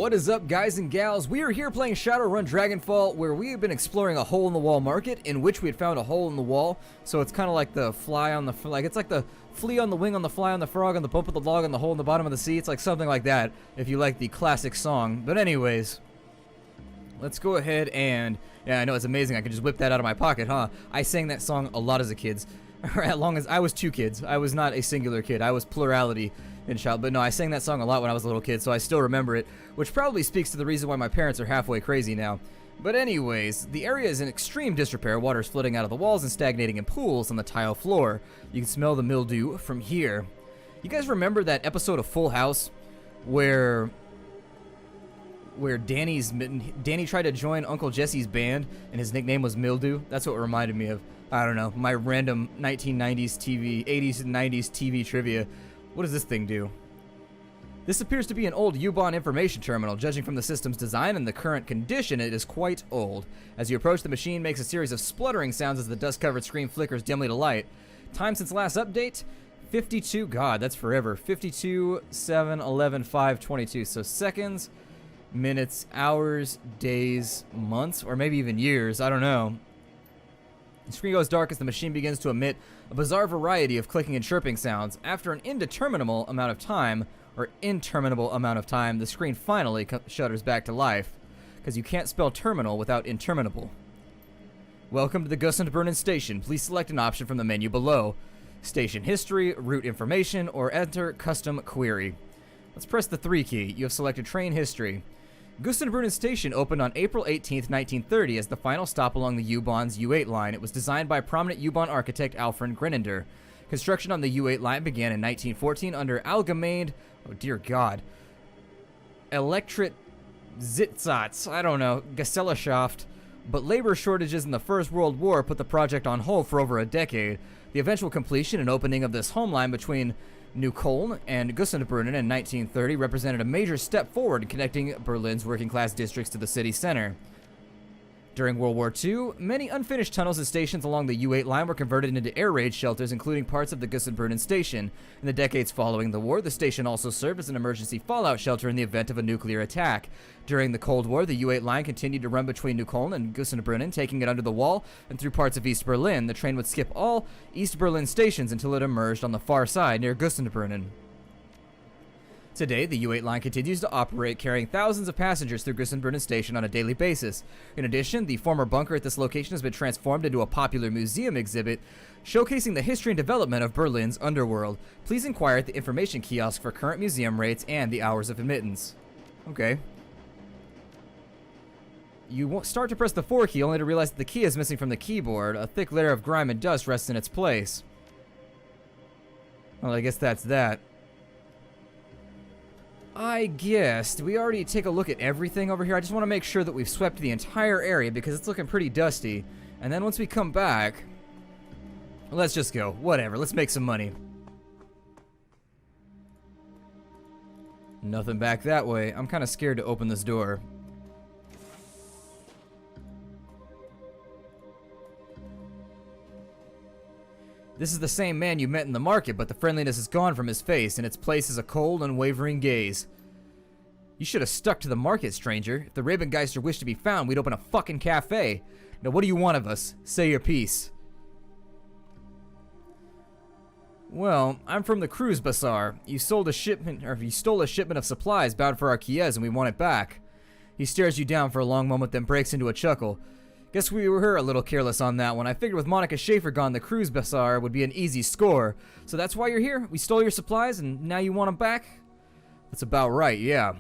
What is up, guys and gals? We are here playing Shadowrun Dragonfall, where we have been exploring a hole-in-the-wall market in which we had found a hole in the wall. So it's kind of like the fly on the it's like the flea on the wing on the fly on the frog on the bump of the log on the hole in the bottom of the sea. It's like something like that, if you like the classic song. But anyways, let's go ahead and I know it's amazing. I can just whip that out of my pocket, huh? I sang that song a lot as a kid. Or as long as I was two kids. I was not a singular kid. I was plurality in child. But no, I sang that song a lot when I was a little kid, so I still remember it, which probably speaks to the reason why my parents are halfway crazy now. But anyways, the area is in extreme disrepair. Water is flooding out of the walls and stagnating in pools on the tile floor. You can smell the mildew from here. You guys remember that episode of Full House where Danny tried to join Uncle Jesse's band and his nickname was Mildew? That's what it reminded me of. I don't know, my random 1990s TV, 80s and 90s TV trivia. What does this thing do? This appears to be an old U-Bahn information terminal. Judging from the system's design and the current condition, it is quite old. As you approach, the machine makes a series of spluttering sounds as the dust-covered screen flickers dimly to light. Time since last update? 52, God, that's forever. 52, 7, 11, 5, 22. So seconds, minutes, hours, days, months, or maybe even years. I don't know. The screen goes dark as the machine begins to emit a bizarre variety of clicking and chirping sounds. After an interminable amount of time, the screen finally shudders back to life. Because you can't spell terminal without interminable. Welcome to the Gussenbrunn station. Please select an option from the menu below. Station history, route information, or enter custom query. Let's press the 3 key. You have selected train history. Gussenbrunn Station opened on April 18, 1930 as the final stop along the U-Bahn's U8 line. It was designed by prominent U-Bahn architect Alfred Grenender. Construction on the U8 line began in 1914 under Allgemeine, oh dear God, Elektrit Zitzatz, I don't know, Gesellschaft, but labor shortages in the First World War put the project on hold for over a decade. The eventual completion and opening of this home line between Neukölln and Gussenbrunn in 1930 represented a major step forward in connecting Berlin's working-class districts to the city center. During World War II, many unfinished tunnels and stations along the U8 line were converted into air raid shelters, including parts of the Gussenbrunn station. In the decades following the war, the station also served as an emergency fallout shelter in the event of a nuclear attack. During the Cold War, the U8 line continued to run between Neukölln and Gussenbrunn, taking it under the wall and through parts of East Berlin. The train would skip all East Berlin stations until it emerged on the far side near Gussenbrunn. Today, the U8 line continues to operate, carrying thousands of passengers through Gussenbrunn station on a daily basis. In addition, the former bunker at this location has been transformed into a popular museum exhibit showcasing the history and development of Berlin's underworld. Please inquire at the information kiosk for current museum rates and the hours of admittance. Okay. You won't start to press the 4 key only to realize that the key is missing from the keyboard. A thick layer of grime and dust rests in its place. Well, I guess that's that. I guess, did we already take a look at everything over here? I just want to make sure that we've swept the entire area because it's looking pretty dusty. And then once we come back, let's just go. Whatever, let's make some money. Nothing back that way. I'm kind of scared to open this door. This is the same man you met in the market, but the friendliness is gone from his face. In its place is a cold, unwavering gaze. You should have stuck to the market, stranger. If the Rebengeister wished to be found, we'd open a fucking cafe. Now what do you want of us? Say your piece. Well, I'm from the Cruz Bazaar. You stole a shipment of supplies bound for our Kiez, and we want it back. He stares you down for a long moment, then breaks into a chuckle. Guess we were a little careless on that one. I figured with Monica Schaefer gone, the Cruz Bazaar would be an easy score. So that's why you're here? We stole your supplies and now you want them back? That's about right, yeah.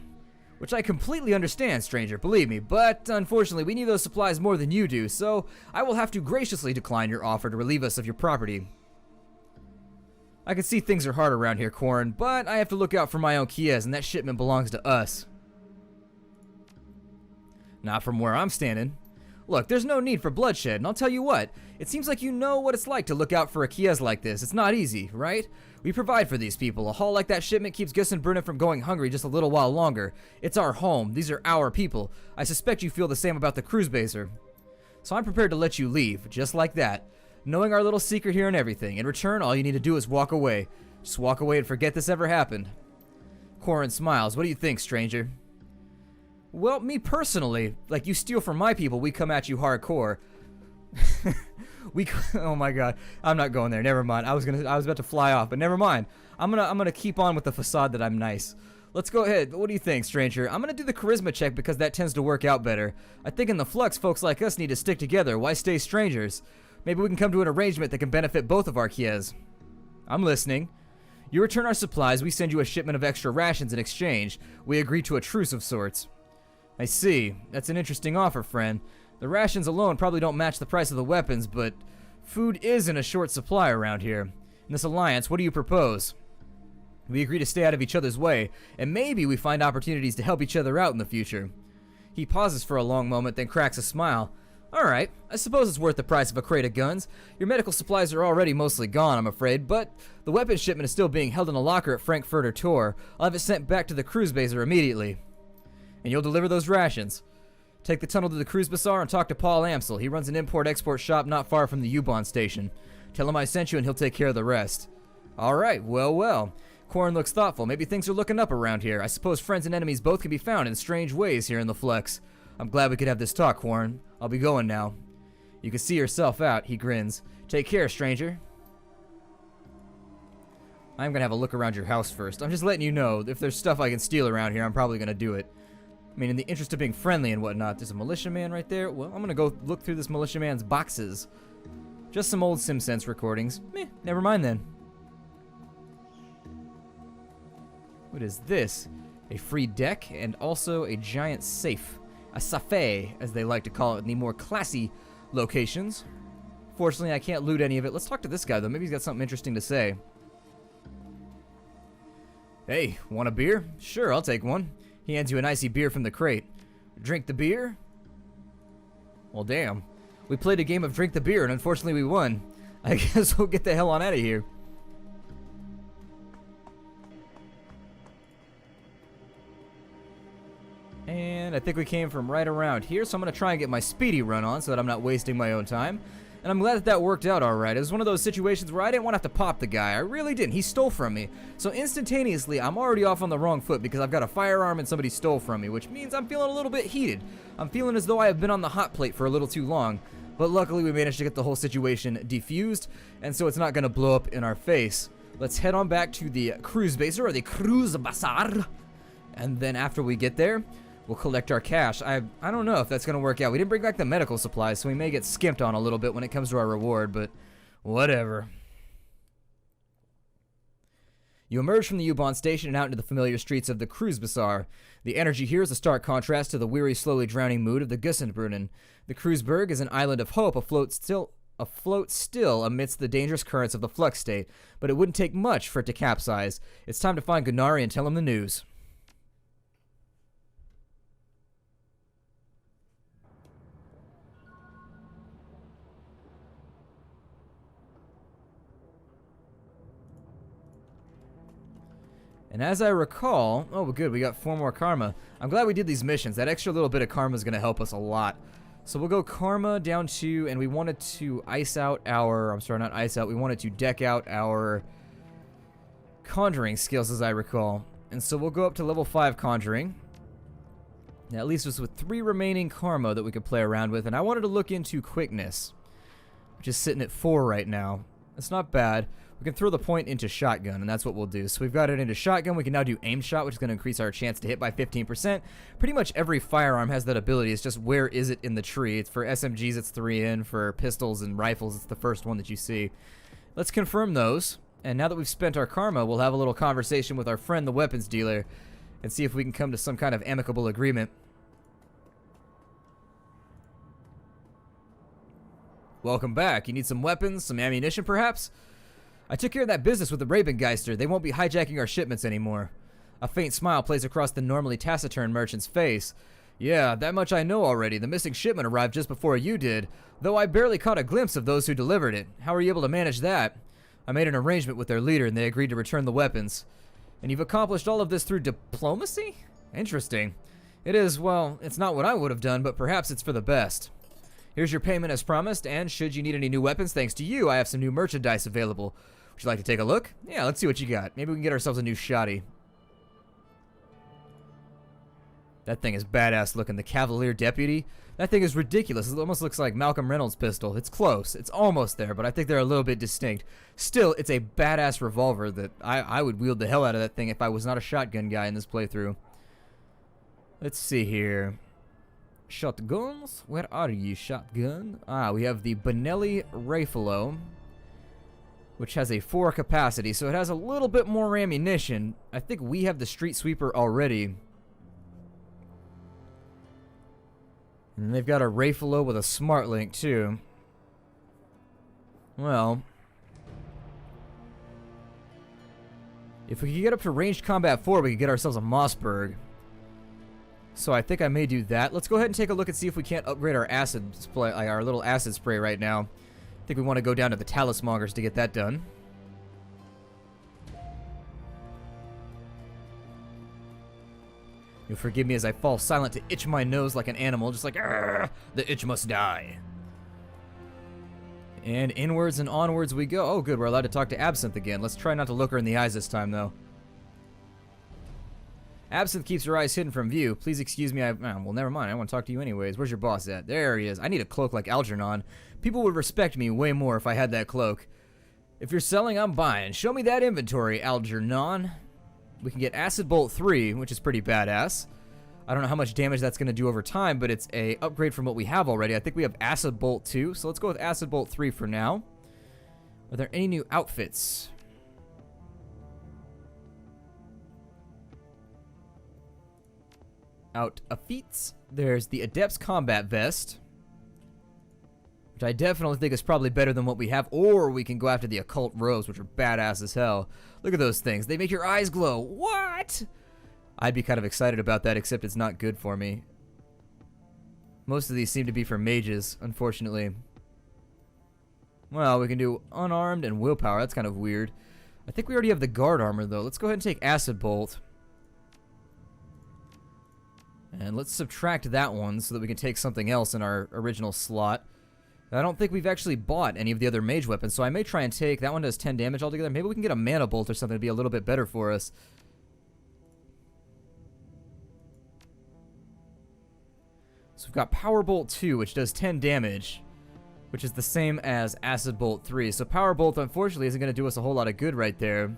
Which I completely understand, stranger, believe me. But unfortunately, we need those supplies more than you do, so I will have to graciously decline your offer to relieve us of your property. I can see things are hard around here, Corin, but I have to look out for my own Kiez, and that shipment belongs to us. Not from where I'm standing. Look, there's no need for bloodshed, and I'll tell you what, it seems like you know what it's like to look out for a Kiez like this. It's not easy, right? We provide for these people. A haul like that shipment keeps Gussenbrunn from going hungry just a little while longer. It's our home. These are our people. I suspect you feel the same about the Cruz Bazaar. So I'm prepared to let you leave, just like that, knowing our little secret here and everything. In return, all you need to do is walk away. Just walk away and forget this ever happened. Corin smiles. What do you think, stranger? Well, me personally, like, you steal from my people, we come at you hardcore. Oh my god, I'm not going there. Never mind. I was about to fly off, but never mind. I'm gonna keep on with the facade that I'm nice. Let's go ahead. What do you think, stranger? I'm gonna do the charisma check because that tends to work out better. I think in the flux, folks like us need to stick together. Why stay strangers? Maybe we can come to an arrangement that can benefit both of our Kies. I'm listening. You return our supplies, we send you a shipment of extra rations in exchange. We agree to a truce of sorts. I see. That's an interesting offer, friend. The rations alone probably don't match the price of the weapons, but food is in a short supply around here. In this alliance, what do you propose? We agree to stay out of each other's way, and maybe we find opportunities to help each other out in the future. He pauses for a long moment, then cracks a smile. Alright, I suppose it's worth the price of a crate of guns. Your medical supplies are already mostly gone, I'm afraid, but the weapons shipment is still being held in a locker at Frankfurter Tor. I'll have it sent back to the Cruz Bazaar immediately. And you'll deliver those rations. Take the tunnel to the Cruz Bazaar and talk to Paul Amsel. He runs an import-export shop not far from the U-Bahn station. Tell him I sent you and he'll take care of the rest. Alright, well. Corin looks thoughtful. Maybe things are looking up around here. I suppose friends and enemies both can be found in strange ways here in the Flex. I'm glad we could have this talk, Corin. I'll be going now. You can see yourself out, he grins. Take care, stranger. I'm gonna have a look around your house first. I'm just letting you know, if there's stuff I can steal around here, I'm probably gonna do it. I mean, in the interest of being friendly and whatnot. There's a militiaman right there. Well, I'm gonna go look through this militiaman's boxes. Just some old SimSense recordings. Never mind then. What is this? A free deck and also a giant safe. A safe, as they like to call it in the more classy locations. Fortunately, I can't loot any of it. Let's talk to this guy, though. Maybe he's got something interesting to say. Hey, want a beer? Sure, I'll take one. He hands you an icy beer from the crate. Drink the beer? Well, damn. We played a game of drink the beer, and unfortunately we won. I guess we'll get the hell on out of here. And I think we came from right around here, so I'm going to try and get my speedy run on so that I'm not wasting my own time. And I'm glad that that worked out alright. It was one of those situations where I didn't want to have to pop the guy. I really didn't. He stole from me. So instantaneously, I'm already off on the wrong foot because I've got a firearm and somebody stole from me, which means I'm feeling a little bit heated. I'm feeling as though I have been on the hot plate for a little too long. But luckily, we managed to get the whole situation defused, and so it's not going to blow up in our face. Let's head on back to the Cruz Bazaar, or the Cruz Bazaar. And then after we get there, we'll collect our cash. I don't know if that's going to work out. We didn't bring back the medical supplies, so we may get skimped on a little bit when it comes to our reward, but whatever. You emerge from the U-Bahn station and out into the familiar streets of the Cruz Bazaar. The energy here is a stark contrast to the weary, slowly drowning mood of the Gussenbrunnen. The Kreuzberg is an island of hope afloat still amidst the dangerous currents of the flux state, but it wouldn't take much for it to capsize. It's time to find Gunnari and tell him the news. And as I recall, oh good, we got 4 more karma. I'm glad we did these missions. That extra little bit of karma is going to help us a lot. So we'll go karma down to, and we wanted to ice out our, I'm sorry, not ice out, we wanted to deck out our conjuring skills as I recall. And so we'll go up to level 5 conjuring. That leaves us with 3 remaining karma that we could play around with. And I wanted to look into quickness, which is sitting at 4 right now. That's not bad. We can throw the point into shotgun, and that's what we'll do. So we've got it into shotgun. We can now do aim shot, which is going to increase our chance to hit by 15%. Pretty much every firearm has that ability. It's just where is it in the tree. It's for SMGs, it's 3 in. For pistols and rifles, it's the first one that you see. Let's confirm those. And now that we've spent our karma, we'll have a little conversation with our friend, the weapons dealer, and see if we can come to some kind of amicable agreement. Welcome back. You need some weapons, some ammunition, perhaps? I took care of that business with the Rabengeister. They won't be hijacking our shipments anymore. A faint smile plays across the normally taciturn merchant's face. Yeah, that much I know already. The missing shipment arrived just before you did, though I barely caught a glimpse of those who delivered it. How were you able to manage that? I made an arrangement with their leader and they agreed to return the weapons. And you've accomplished all of this through diplomacy? Interesting. It is, well, it's not what I would have done, but perhaps it's for the best. Here's your payment as promised, and should you need any new weapons, thanks to you, I have some new merchandise available. Would you like to take a look? Yeah, let's see what you got. Maybe we can get ourselves a new shoddy. That thing is badass looking. The Cavalier Deputy. That thing is ridiculous. It almost looks like Malcolm Reynolds' pistol. It's close. It's almost there, but I think they're a little bit distinct. Still, it's a badass revolver that I would wield the hell out of that thing if I was not a shotgun guy in this playthrough. Let's see here. Shotguns? Where are you, shotgun? Ah, we have the Benelli Rifle, which has a 4 capacity, so it has a little bit more ammunition. I think we have the Street Sweeper already. And they've got a Rifle with a Smart Link, too. Well, if we could get up to ranged combat 4, we could get ourselves a Mossberg. So I think I may do that. Let's go ahead and take a look and see if we can't upgrade our acid spray, like our little acid spray right now. I think we want to go down to the Talismongers to get that done. You'll forgive me as I fall silent to itch my nose like an animal, just like, the itch must die. And inwards and onwards we go. Oh, good, we're allowed to talk to Absinthe again. Let's try not to look her in the eyes this time, though. Absinthe keeps her eyes hidden from view. Please excuse me, well, never mind. I want to talk to you anyways. Where's your boss at? There he is. I need a cloak like Algernon. People would respect me way more if I had that cloak. If you're selling, I'm buying. Show me that inventory, Algernon. We can get Acid Bolt 3, which is pretty badass. I don't know how much damage that's going to do over time, but it's a upgrade from what we have already. I think we have Acid Bolt 2, so let's go with Acid Bolt 3 for now. Are there any new outfits? Outfits. There's the Adept's Combat Vest, which I definitely think is probably better than what we have, or we can go after the Occult Robes, which are badass as hell. Look at those things. They make your eyes glow. What? I'd be kind of excited about that, except it's not good for me. Most of these seem to be for mages, unfortunately. Well, we can do Unarmed and Willpower. That's kind of weird. I think we already have the Guard Armor, though. Let's go ahead and take Acid Bolt. And let's subtract that one so that we can take something else in our original slot. I don't think we've actually bought any of the other mage weapons, so I may try and take... That one does 10 damage altogether. Maybe we can get a Mana Bolt or something to be a little bit better for us. So we've got Power Bolt 2, which does 10 damage, which is the same as Acid Bolt 3. So Power Bolt, unfortunately, isn't going to do us a whole lot of good right there.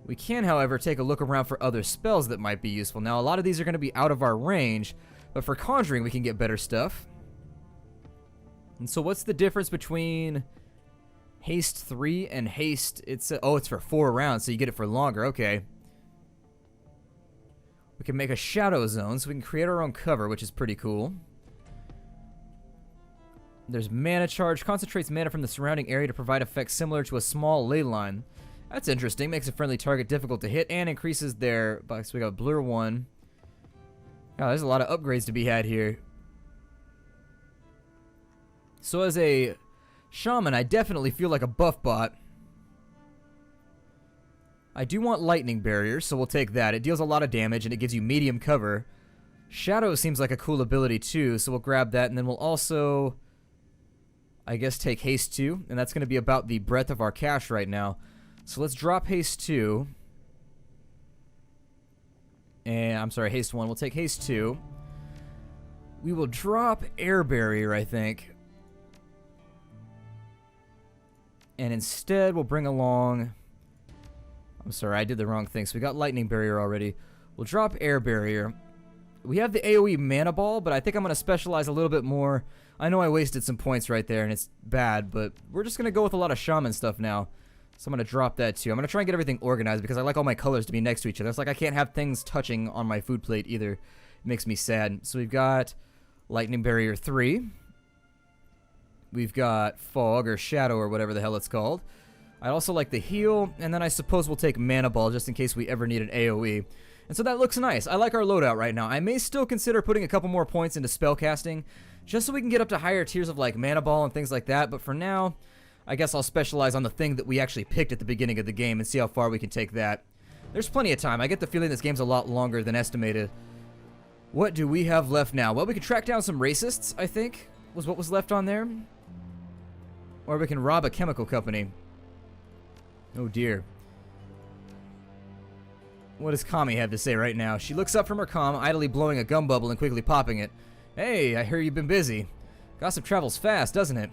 We can, however, take a look around for other spells that might be useful. Now, a lot of these are going to be out of our range, but for conjuring, we can get better stuff. And so what's the difference between Haste 3 and Haste? It's for 4 rounds, so you get it for longer. Okay. We can make a shadow zone, so we can create our own cover, which is pretty cool. There's Mana Charge. Concentrates mana from the surrounding area to provide effects similar to a small ley line. That's interesting. Makes a friendly target difficult to hit and increases their... So we got Blur 1. Oh, there's a lot of upgrades to be had here. So as a shaman, I definitely feel like a buff bot. I do want Lightning Barrier, so we'll take that. It deals a lot of damage, and it gives you medium cover. Shadow seems like a cool ability, too, so we'll grab that, and then we'll also, I guess, take Haste 2, and that's going to be about the breadth of our cache right now. So let's drop Haste 2. And, I'm sorry, Haste 1. We'll take Haste 2. We will drop Air Barrier, I think. And instead, we'll bring along... I'm sorry, I did the wrong thing. So we got Lightning Barrier already. We'll drop Air Barrier. We have the AoE Mana Ball, but I think I'm going to specialize a little bit more. I know I wasted some points right there, and it's bad, but we're just going to go with a lot of Shaman stuff now. So I'm going to drop that too. I'm going to try and get everything organized because I like all my colors to be next to each other. It's like I can't have things touching on my food plate either. It makes me sad. So we've got Lightning Barrier 3. We've got Fog or Shadow or whatever the hell it's called. I'd also like the heal, and then I suppose we'll take Mana Ball just in case we ever need an AoE. And so that looks nice. I like our loadout right now. I may still consider putting a couple more points into spellcasting, just so we can get up to higher tiers of like Mana Ball and things like that, but for now, I guess I'll specialize on the thing that we actually picked at the beginning of the game and see how far we can take that. There's plenty of time. I get the feeling this game's a lot longer than estimated. What do we have left now? Well, we can track down some racists, I think, was what was left on there. Or we can rob a chemical company. Oh dear. What does Kami have to say right now? She looks up from her comm, idly blowing a gum bubble and quickly popping it. Hey, I hear you've been busy. Gossip travels fast, doesn't it?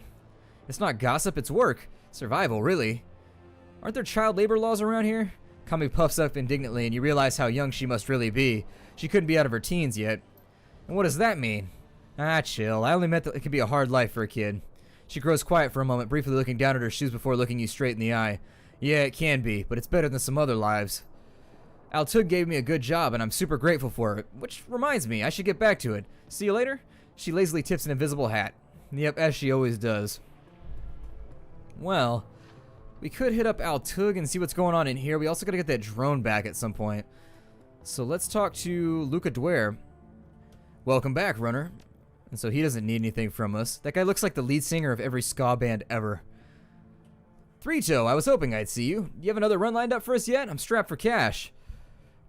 It's not gossip, it's work. Survival, really. Aren't there child labor laws around here? Kami puffs up indignantly, and you realize how young she must really be. She couldn't be out of her teens yet. And what does that mean? Ah, chill. I only meant that it could be a hard life for a kid. She grows quiet for a moment, briefly looking down at her shoes before looking you straight in the eye. Yeah, it can be, but it's better than some other lives. Altug gave me a good job, and I'm super grateful for it. Which reminds me, I should get back to it. See you later? She lazily tips an invisible hat. Yep, as she always does. Well, we could hit up Altug and see what's going on in here. We also gotta get that drone back at some point. So let's talk to Luca Dwyer. Welcome back, runner. And so he doesn't need anything from us. That guy looks like the lead singer of every ska band ever. Three-Toe, I was hoping I'd see you. You have another run lined up for us yet? I'm strapped for cash.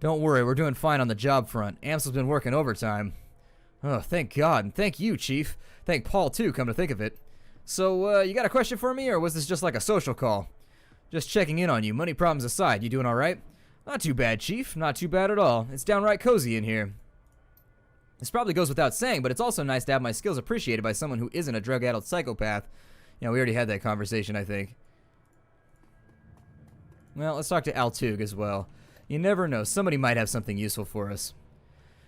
Don't worry, we're doing fine on the job front. Amsel's been working overtime. Oh, thank God, and thank you, Chief. Thank Paul, too, come to think of it. So, you got a question for me, or was this just like a social call? Just checking in on you, money problems aside, you doing alright? Not too bad, Chief, not too bad at all. It's downright cozy in here. This probably goes without saying, but it's also nice to have my skills appreciated by someone who isn't a drug-addled psychopath. You know, we already had that conversation, I think. Well, let's talk to Altug as well. You never know, somebody might have something useful for us.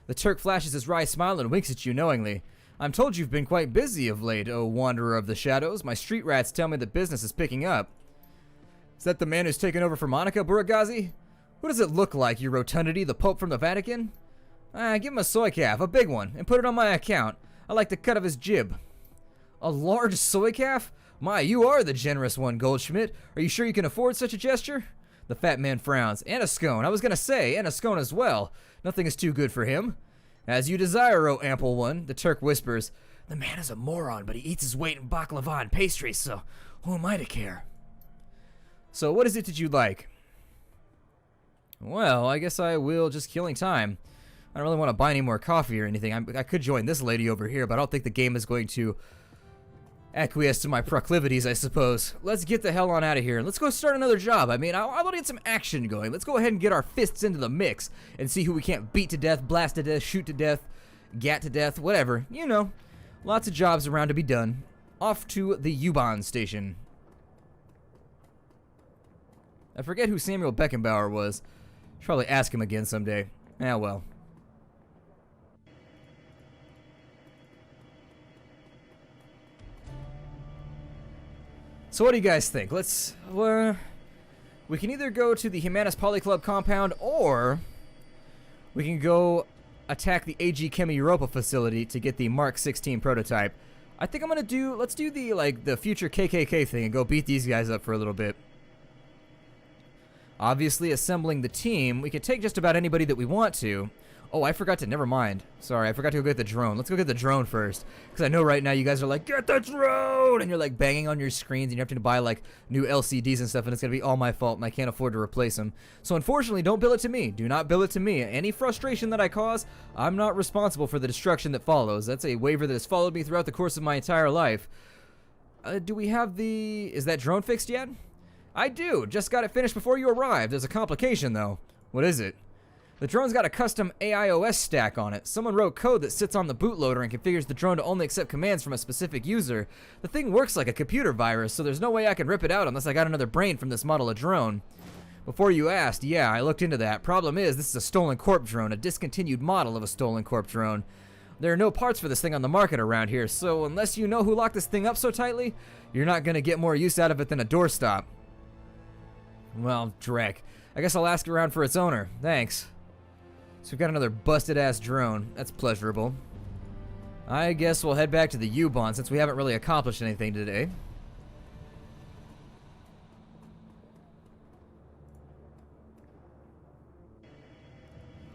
The Turk flashes his wry smile and winks at you knowingly. I'm told you've been quite busy of late, O wanderer of the shadows. My street rats tell me that business is picking up. Is that the man who's taken over for Monica, Buragazi? What does it look like, your rotundity, the Pope from the Vatican? Give him a soy calf, a big one, and put it on my account. I like the cut of his jib. A large soy calf? My, you are the generous one, Goldschmidt. Are you sure you can afford such a gesture? The fat man frowns. And a scone, I was gonna say, and a scone as well. Nothing is too good for him. As you desire, O ample one, the Turk whispers. The man is a moron, but he eats his weight in baklava and pastries, so who am I to care? So what is it that you'd like? Well, I guess I will just killing time. I don't really want to buy any more coffee or anything. I could join this lady over here, but I don't think the game is going to acquiesce to my proclivities, I suppose. Let's get the hell on out of here. Let's go start another job. I mean, I want to get some action going. Let's go ahead and get our fists into the mix and see who we can't beat to death, blast to death, shoot to death, gat to death, whatever. You know, lots of jobs around to be done. Off to the U-Bahn station. I forget who Samuel Beckenbauer was. Should probably ask him again someday. Ah, well. So what do you guys think? Let's, we can either go to the Humanist Poly Club compound, or we can go attack the AG Chemi Europa facility to get the Mark 16 prototype. I think I'm gonna do, let's do the, the future KKK thing and go beat these guys up for a little bit. Obviously, assembling the team, we can take just about anybody that we want to. Oh, I forgot to, never mind. Sorry, I forgot to go get the drone. Let's go get the drone first. Because I know right now you guys are like, get the drone! And you're like banging on your screens and you have to buy like new LCDs and stuff, and it's going to be all my fault and I can't afford to replace them. So unfortunately, don't bill it to me. Do not bill it to me. Any frustration that I cause, I'm not responsible for the destruction that follows. That's a waiver that has followed me throughout the course of my entire life. Do we have the... Is that drone fixed yet? I do. Just got it finished before you arrived. There's a complication though. What is it? The drone's got a custom AIOS stack on it. Someone wrote code that sits on the bootloader and configures the drone to only accept commands from a specific user. The thing works like a computer virus, so there's no way I can rip it out unless I got another brain from this model of drone. Before you asked, yeah, I looked into that. Problem is, this is a stolen corp drone, a discontinued model of a stolen corp drone. There are no parts for this thing on the market around here, so unless you know who locked this thing up so tightly, you're not gonna get more use out of it than a doorstop. Well, dreck. I guess I'll ask around for its owner. Thanks. So we've got another busted-ass drone. That's pleasurable. I guess we'll head back to the U-Bahn since we haven't really accomplished anything today.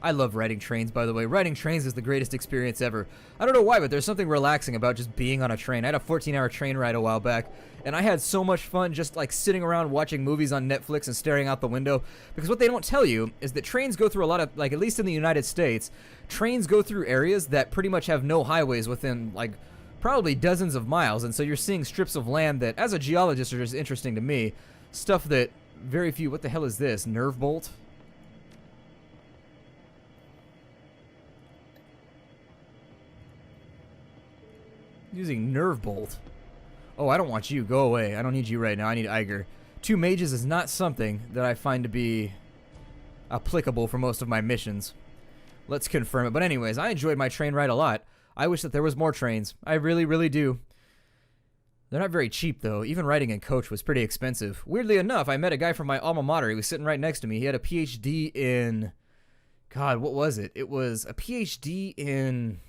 I love riding trains, by the way. Riding trains is the greatest experience ever. I don't know why, but there's something relaxing about just being on a train. I had a 14-hour train ride a while back, and I had so much fun just like sitting around watching movies on Netflix and staring out the window. Because what they don't tell you is that trains go through a lot of, like, at least in the United States, trains go through areas that pretty much have no highways within, like, probably dozens of miles. And so you're seeing strips of land that, as a geologist, are just interesting to me. Stuff that very few, what the hell is this? Nerve bolt? Using Nerve Bolt. Oh, I don't want you. Go away. I don't need you right now. I need Iger. 2 mages is not something that I find to be applicable for most of my missions. Let's confirm it. But anyways, I enjoyed my train ride a lot. I wish that there was more trains. I really, really do. They're not very cheap, though. Even riding in coach was pretty expensive. Weirdly enough, I met a guy from my alma mater. He was sitting right next to me. He had a PhD in... God, what was it? It was a PhD in...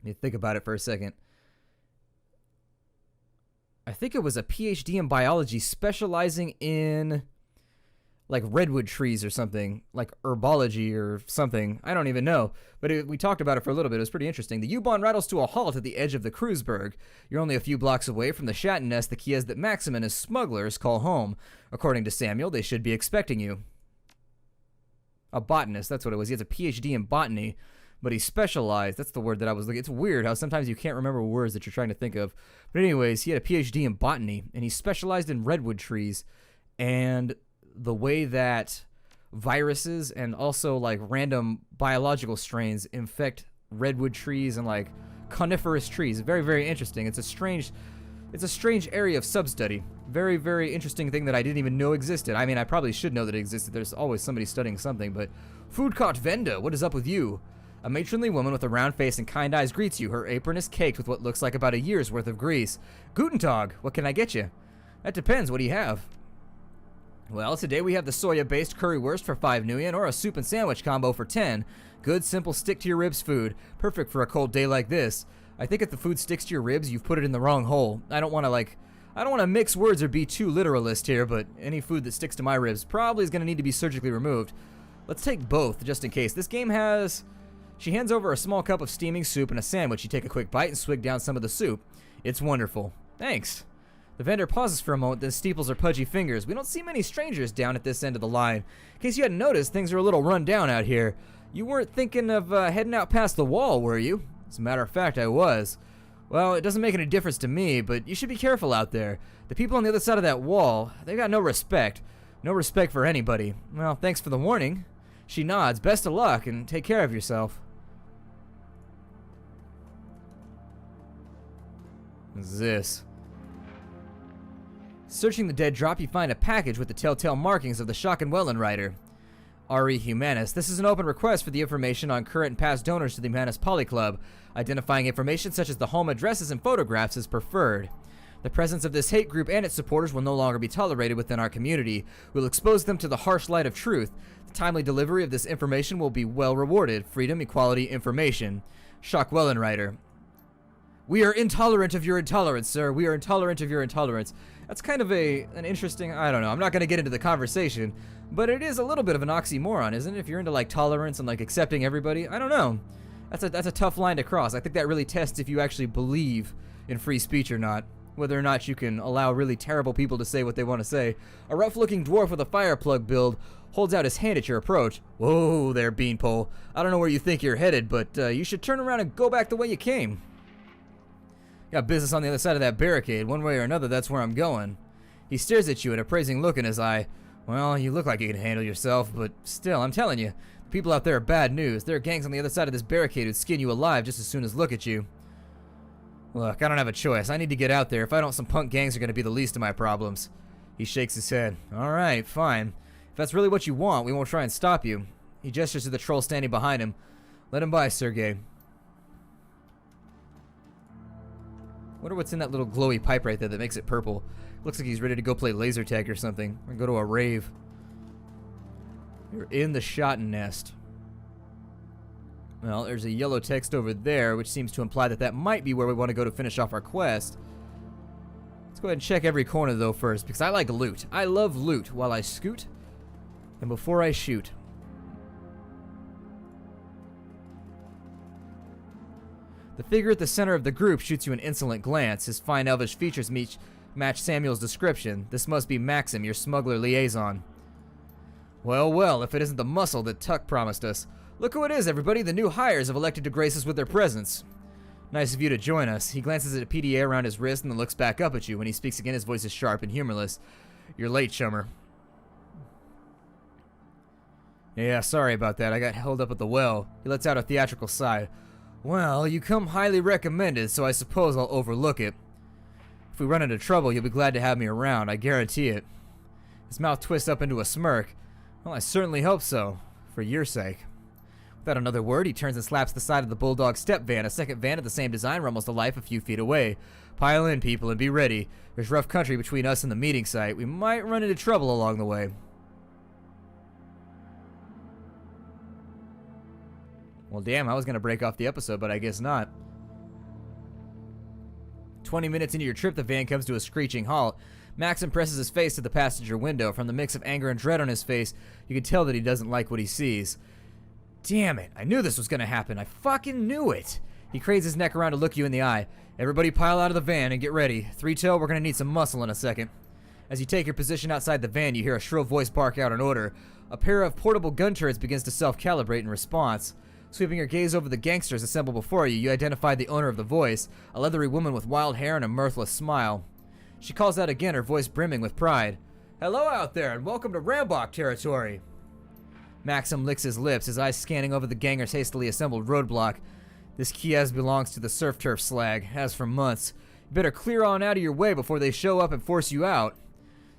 Let me think about it for a second. I think it was a PhD in biology specializing in... like redwood trees or something, like herbology or something. I don't even know. But we talked about it for a little bit. It was pretty interesting. The U-Bahn rattles to a halt at the edge of the Cruzberg. You're only a few blocks away from the Shatten nest the key is that Maxim and his smugglers call home. According to Samuel, they should be expecting you. A botanist, that's what it was. He has a PhD in botany, but he specialized. That's the word that I was looking. It's weird how sometimes you can't remember words that you're trying to think of. But anyways, he had a PhD in botany, and he specialized in redwood trees. And the way that viruses and also like random biological strains infect redwood trees and like coniferous trees. Very, very interesting. It's a strange area of sub-study. Very, very interesting thing that I didn't even know existed. I mean, I probably should know that it existed. There's always somebody studying something, but food cart vendor, what is up with you? A matronly woman with a round face and kind eyes greets you. Her apron is caked with what looks like about a year's worth of grease. Guten Tag, what can I get you? That depends, what do you have? Well, today we have the soya-based currywurst for 5 nuyen or a soup and sandwich combo for 10. Good, simple, stick-to-your-ribs food. Perfect for a cold day like this. I think if the food sticks to your ribs, you've put it in the wrong hole. I don't want to mix words or be too literalist here, but any food that sticks to my ribs probably is going to need to be surgically removed. Let's take both, just in case. This game has... She hands over a small cup of steaming soup and a sandwich. You take a quick bite and swig down some of the soup. It's wonderful. Thanks. The vendor pauses for a moment, then steeples her pudgy fingers. We don't see many strangers down at this end of the line. In case you hadn't noticed, things are a little run down out here. You weren't thinking of heading out past the wall, were you? As a matter of fact, I was. Well, it doesn't make any difference to me, but you should be careful out there. The people on the other side of that wall, they got no respect. No respect for anybody. Well, thanks for the warning. She nods. Best of luck, and take care of yourself. What's this? Searching the dead drop, you find a package with the telltale markings of the Schockenwellen writer. R.E. Humanis. This is an open request for the information on current and past donors to the Humanis Poly Club. Identifying information such as the home addresses and photographs is preferred. The presence of this hate group and its supporters will no longer be tolerated within our community. We'll expose them to the harsh light of truth. The timely delivery of this information will be well rewarded. Freedom, equality, information. Schockenwellen writer. We are intolerant of your intolerance, sir. We are intolerant of your intolerance. That's kind of an interesting, I don't know. I'm not going to get into the conversation, but it is a little bit of an oxymoron, isn't it? If you're into like tolerance and like accepting everybody, I don't know. That's a tough line to cross. I think that really tests if you actually believe in free speech or not. Whether or not you can allow really terrible people to say what they want to say. A rough-looking dwarf with a fire plug build holds out his hand at your approach. Whoa there, Beanpole. I don't know where you think you're headed, but you should turn around and go back the way you came. Got business on the other side of that barricade. One way or another, that's where I'm going. He stares at you, an appraising look in his eye. Well, you look like you can handle yourself, but still, I'm telling you, the people out there are bad news. There are gangs on the other side of this barricade who'd skin you alive just as soon as look at you. Look, I don't have a choice. I need to get out there. If I don't, some punk gangs are going to be the least of my problems. He shakes his head. All right, fine. If that's really what you want, we won't try and stop you. He gestures to the troll standing behind him. Let him by, Sergey. Wonder what's in that little glowy pipe right there that makes it purple. Looks like he's ready to go play laser tag or something. Or go to a rave. You're in the Shatten nest. Well, there's a yellow text over there, which seems to imply that that might be where we want to go to finish off our quest. Let's go ahead and check every corner, though, first, because I like loot. I love loot while I scoot and before I shoot. The figure at the center of the group shoots you an insolent glance. His fine elvish features match Samuel's description. This must be Maxim, your smuggler liaison. Well, well, if it isn't the muscle that Tuck promised us. Look who it is, everybody. The new hires have elected to grace us with their presence. Nice of you to join us. He glances at a PDA around his wrist and then looks back up at you. When he speaks again, his voice is sharp and humorless. You're late, chummer. Yeah, sorry about that. I got held up at the well. He lets out a theatrical sigh. Well, you come highly recommended, so I suppose I'll overlook it. If we run into trouble, you'll be glad to have me around, I guarantee it. His mouth twists up into a smirk. Well, I certainly hope so, for your sake. Without another word, he turns and slaps the side of the Bulldog step van. A second van of the same design rumbles to life a few feet away. Pile in, people, and be ready. There's rough country between us and the meeting site. We might run into trouble along the way. Well, damn, I was going to break off the episode, but I guess not. 20 minutes into your trip, the van comes to a screeching halt. Maxim presses his face to the passenger window. From the mix of anger and dread on his face, you can tell that he doesn't like what he sees. Damn it, I knew this was going to happen. I fucking knew it. He cranes his neck around to look you in the eye. Everybody pile out of the van and get ready. Three-toe, we're going to need some muscle in a second. As you take your position outside the van, you hear a shrill voice bark out an order. A pair of portable gun turrets begins to self-calibrate in response. Sweeping your gaze over the gangsters assembled before you, you identify the owner of the voice, a leathery woman with wild hair and a mirthless smile. She calls out again, her voice brimming with pride. Hello out there, and welcome to Rambach territory. Maxim licks his lips, his eyes scanning over the gangers' hastily assembled roadblock. This Kiev belongs to the surf turf slag, has for months. You better clear on out of your way before they show up and force you out.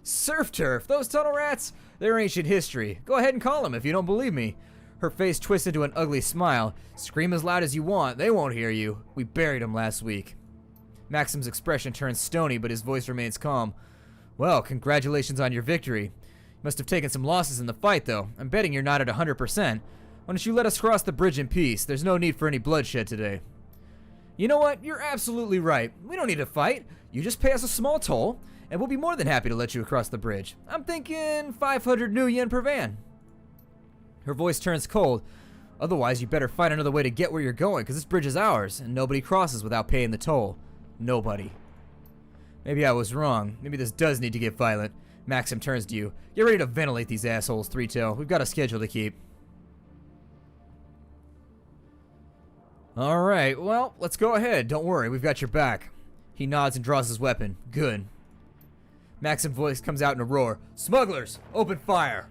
Surf turf? Those tunnel rats? They're ancient history. Go ahead and call them if you don't believe me. Her face twists into an ugly smile. Scream as loud as you want, they won't hear you. We buried them last week. Maxim's expression turns stony, but his voice remains calm. Well, congratulations on your victory. You must have taken some losses in the fight, though. I'm betting you're not at 100%. Why don't you let us cross the bridge in peace? There's no need for any bloodshed today. You know what? You're absolutely right. We don't need to fight. You just pay us a small toll, and we'll be more than happy to let you across the bridge. I'm thinking 500 new yen per van. Her voice turns cold. Otherwise, you better find another way to get where you're going, because this bridge is ours, and nobody crosses without paying the toll. Nobody. Maybe I was wrong. Maybe this does need to get violent. Maxim turns to you. Get ready to ventilate these assholes, Three-Tail. We've got a schedule to keep. Alright, well, let's go ahead. Don't worry, we've got your back. He nods and draws his weapon. Good. Maxim's voice comes out in a roar. Smugglers, open fire!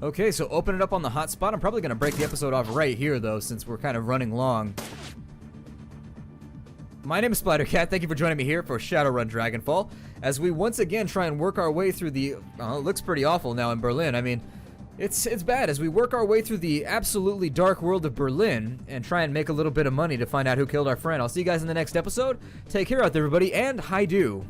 Okay, so open it up on the hotspot. I'm probably going to break the episode off right here, though, since we're kind of running long. My name is Splattercat. Thank you for joining me here for Shadowrun Dragonfall, as we once again try and work our way through the... it looks pretty awful now in Berlin. I mean, it's bad as we work our way through the absolutely dark world of Berlin and try and make a little bit of money to find out who killed our friend. I'll see you guys in the next episode. Take care out there, everybody, and hi-do.